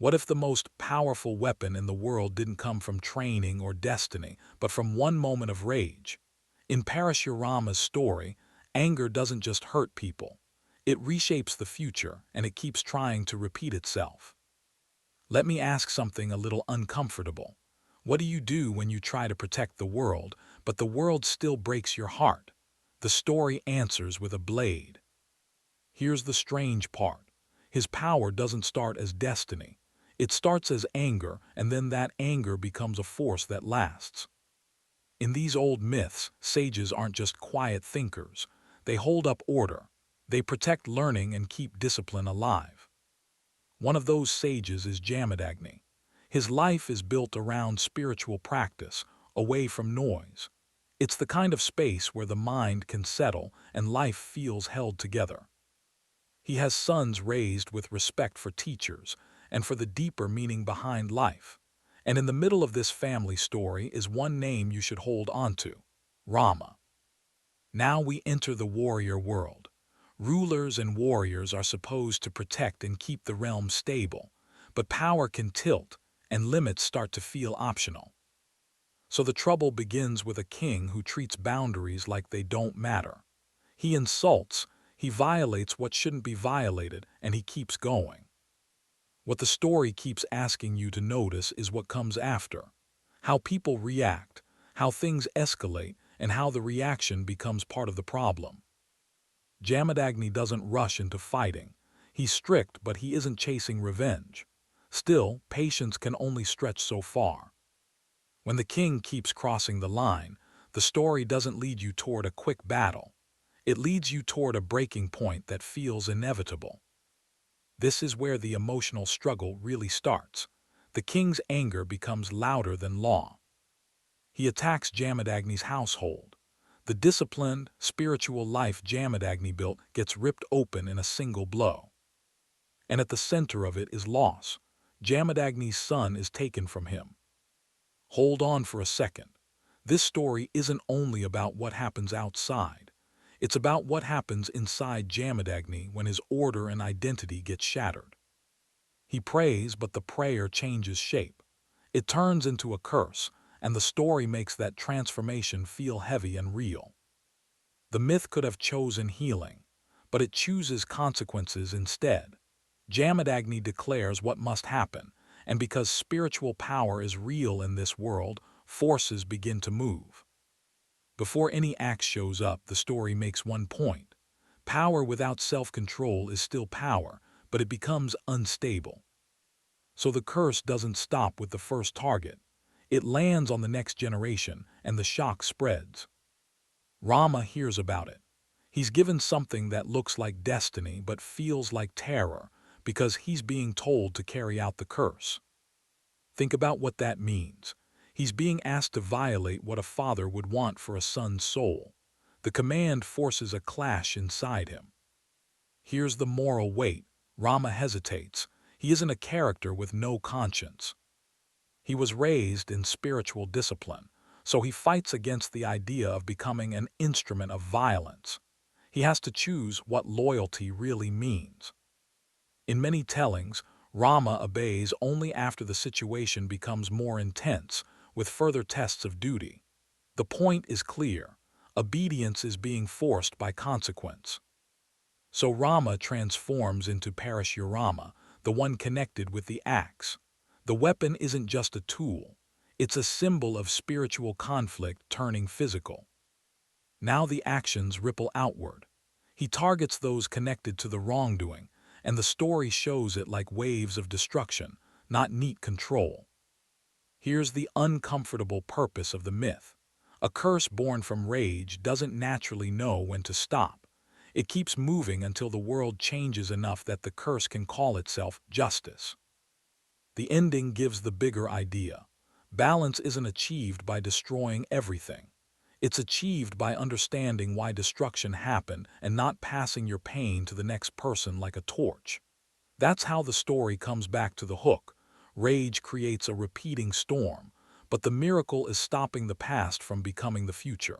What if the most powerful weapon in the world didn't come from training or destiny, but from one moment of rage? In Parashurama's story, anger doesn't just hurt people. It reshapes the future, and it keeps trying to repeat itself. Let me ask something a little uncomfortable. What do you do when you try to protect the world, but the world still breaks your heart? The story answers with a blade. Here's the strange part. His power doesn't start as destiny. It starts as anger, and then that anger becomes a force that lasts. In these old myths, sages aren't just quiet thinkers. They hold up order. They protect learning and keep discipline alive. One of those sages is Jamadagni. His life is built around spiritual practice, away from noise. It's the kind of space where the mind can settle and life feels held together. He has sons raised with respect for teachers and for the deeper meaning behind life. And in the middle of this family story is one name you should hold onto: Rama. Now we enter the warrior world. Rulers and warriors are supposed to protect and keep the realm stable, but power can tilt, and limits start to feel optional. So the trouble begins with a king who treats boundaries like they don't matter. He insults, he violates what shouldn't be violated, and he keeps going. What the story keeps asking you to notice is what comes after. How people react, how things escalate, and how the reaction becomes part of the problem. Jamadagni doesn't rush into fighting. He's strict, but he isn't chasing revenge. Still, patience can only stretch so far. When the king keeps crossing the line, the story doesn't lead you toward a quick battle. It leads you toward a breaking point that feels inevitable. This is where the emotional struggle really starts. The king's anger becomes louder than law. He attacks Jamadagni's household. The disciplined, spiritual life Jamadagni built gets ripped open in a single blow. And at the center of it is loss. Jamadagni's son is taken from him. Hold on for a second. This story isn't only about what happens outside. It's about what happens inside Jamadagni when his order and identity get shattered. He prays, but the prayer changes shape. It turns into a curse, and the story makes that transformation feel heavy and real. The myth could have chosen healing, but it chooses consequences instead. Jamadagni declares what must happen, and because spiritual power is real in this world, forces begin to move. Before any axe shows up, the story makes one point. Power without self-control is still power, but it becomes unstable. So the curse doesn't stop with the first target. It lands on the next generation, and the shock spreads. Rama hears about it. He's given something that looks like destiny but feels like terror, because he's being told to carry out the curse. Think about what that means. He's being asked to violate what a father would want for a son's soul. The command forces a clash inside him. Here's the moral weight. Rama hesitates. He isn't a character with no conscience. He was raised in spiritual discipline, so he fights against the idea of becoming an instrument of violence. He has to choose what loyalty really means. In many tellings, Rama obeys only after the situation becomes more intense, with further tests of duty. The point is clear. Obedience is being forced by consequence. So Rama transforms into Parashurama, the one connected with the axe. The weapon isn't just a tool. It's a symbol of spiritual conflict turning physical. Now the actions ripple outward. He targets those connected to the wrongdoing, and the story shows it like waves of destruction, not neat control. Here's the uncomfortable purpose of the myth. A curse born from rage doesn't naturally know when to stop. It keeps moving until the world changes enough that the curse can call itself justice. The ending gives the bigger idea. Balance isn't achieved by destroying everything. It's achieved by understanding why destruction happened and not passing your pain to the next person like a torch. That's how the story comes back to the hook. Rage creates a repeating storm, but the miracle is stopping the past from becoming the future.